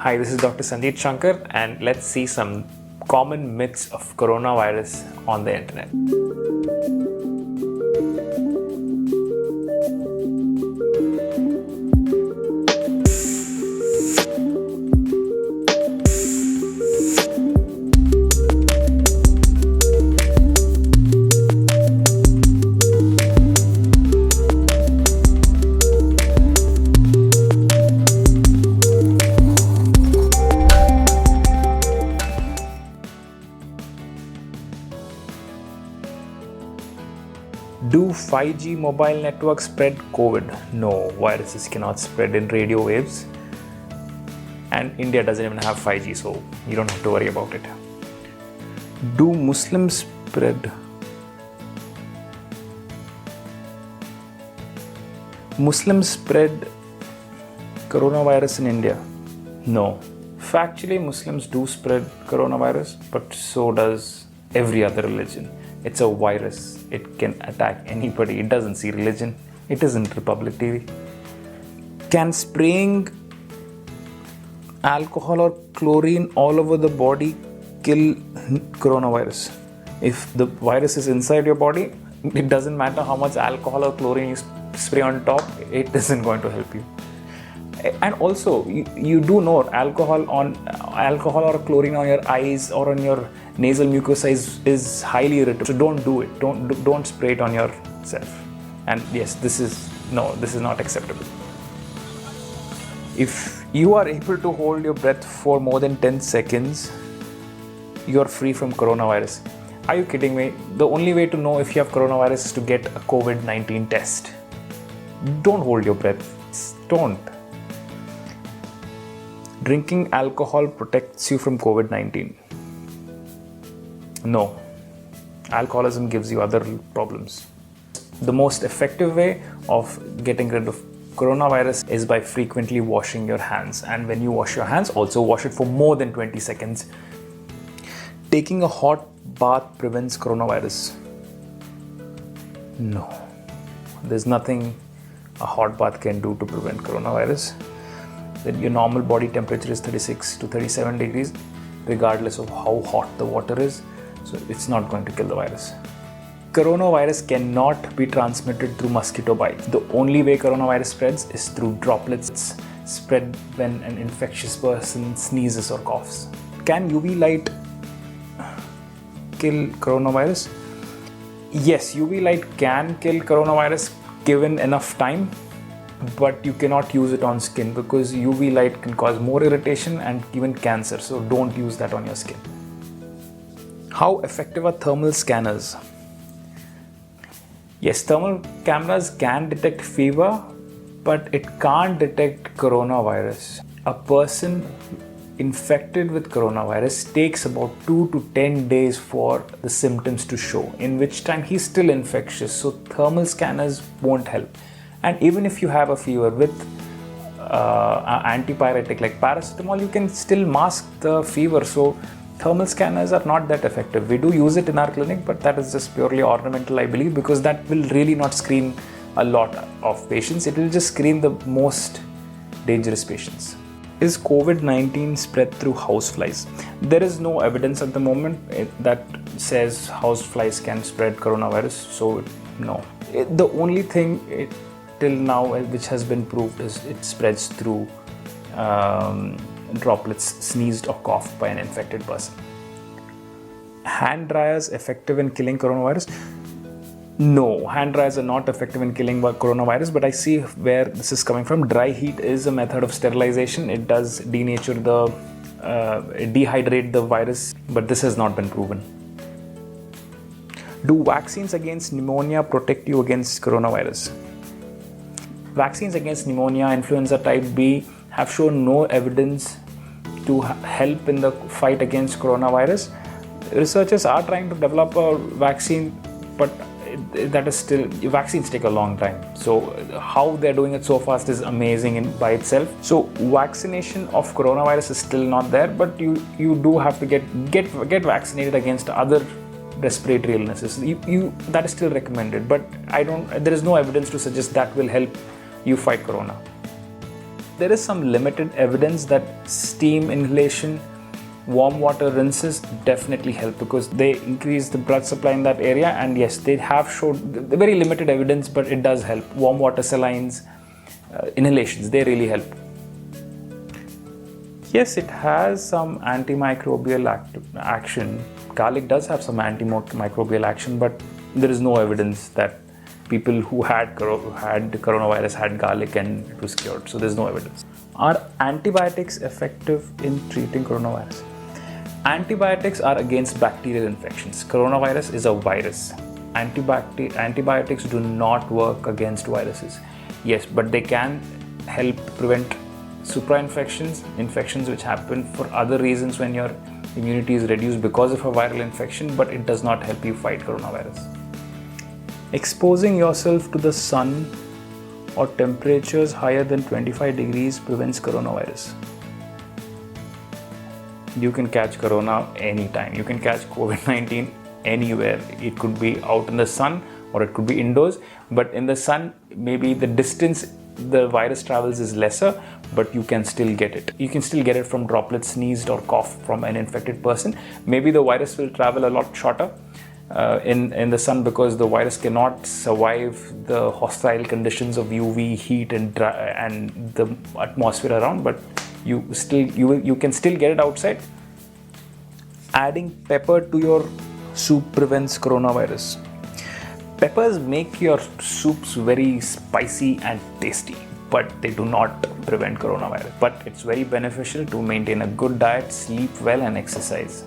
Hi, this is Dr. Sandeep Shankar, and let's see some common myths of coronavirus on the internet. Do 5G mobile networks spread COVID? No, viruses cannot spread in radio waves. And India doesn't even have 5G, so you don't have to worry about it. Do Muslims spread coronavirus in India? No. Factually, Muslims do spread coronavirus, but so does every other religion. It's a virus. It can attack anybody. It doesn't see religion. It isn't Republic TV. Can spraying alcohol or chlorine all over the body kill coronavirus? If the virus is inside your body, it doesn't matter how much alcohol or chlorine you spray on top, it isn't going to help you. And also, you do know alcohol or chlorine on your eyes or on your nasal mucosa is highly irritable. So don't do it. Don't spray it on yourself. And yes, this is not acceptable. If you are able to hold your breath for more than 10 seconds, you are free from coronavirus. Are you kidding me? The only way to know if you have coronavirus is to get a COVID-19 test. Don't hold your breath. Don't. Drinking alcohol protects you from COVID-19. No. Alcoholism gives you other problems. The most effective way of getting rid of coronavirus is by frequently washing your hands. And when you wash your hands, also wash it for more than 20 seconds. Taking a hot bath prevents coronavirus. No. There's nothing a hot bath can do to prevent coronavirus. That your normal body temperature is 36 to 37 degrees, regardless of how hot the water is. So it's not going to kill the virus. Coronavirus cannot be transmitted through mosquito bite. The only way coronavirus spreads is through droplets spread when an infectious person sneezes or coughs. Can UV light kill coronavirus? Yes, UV light can kill coronavirus given enough time, but you cannot use it on skin because UV light can cause more irritation and even cancer. So don't use that on your skin. How effective are thermal scanners? Yes, thermal cameras can detect fever, but it can't detect coronavirus. A person infected with coronavirus takes about 2 to 10 days for the symptoms to show, in which time he's still infectious. So thermal scanners won't help. And even if you have a fever with antipyretic like paracetamol, you can still mask the fever. So thermal scanners are not that effective. We do use it in our clinic, but that is just purely ornamental, I believe, because that will really not screen a lot of patients. It will just screen the most dangerous patients. Is COVID-19 spread through houseflies? There is no evidence at the moment that says houseflies can spread coronavirus. So no. The only thing till now which has been proved is it spreads through droplets sneezed or coughed by an infected person. Hand dryers effective in killing coronavirus? No, hand dryers are not effective in killing coronavirus, but I see where this is coming from. Dry heat is a method of sterilization. It does denature dehydrate the virus, but this has not been proven. Do vaccines against pneumonia protect you against coronavirus? Vaccines against pneumonia, influenza type B have shown no evidence to help in the fight against coronavirus. Researchers are trying to develop a vaccine, but that is still, vaccines take a long time. So how they're doing it so fast is amazing by itself. So vaccination of coronavirus is still not there, but you do have to get vaccinated against other respiratory illnesses. That is still recommended, but there is no evidence to suggest that will help you fight corona. there is some limited evidence that steam inhalation, warm water rinses definitely help because they increase the blood supply in that area. And yes, they have showed very limited evidence, but it does help. Warm water salines, inhalations, they really help. Yes, it has some antimicrobial action. Garlic does have some antimicrobial action, but there is no evidence that people who had coronavirus had garlic and it was cured. So there's no evidence. Are antibiotics effective in treating coronavirus? Antibiotics are against bacterial infections. Coronavirus is a virus. Antibiotics do not work against viruses. Yes, but they can help prevent supra-infections, infections which happen for other reasons when your immunity is reduced because of a viral infection, but it does not help you fight coronavirus. Exposing yourself to the sun or temperatures higher than 25 degrees prevents coronavirus. You can catch corona anytime. You can catch COVID-19 anywhere. It could be out in the sun or it could be indoors, but in the sun, maybe the distance the virus travels is lesser, but you can still get it. You can still get it from droplets sneezed or cough from an infected person. Maybe the virus will travel a lot shorter in the sun because the virus cannot survive the hostile conditions of UV heat and the atmosphere around, but you can still get it outside. Adding pepper to your soup prevents coronavirus. Peppers make your soups very spicy and tasty, but they do not prevent coronavirus. But it's very beneficial to maintain a good diet, sleep well, and exercise.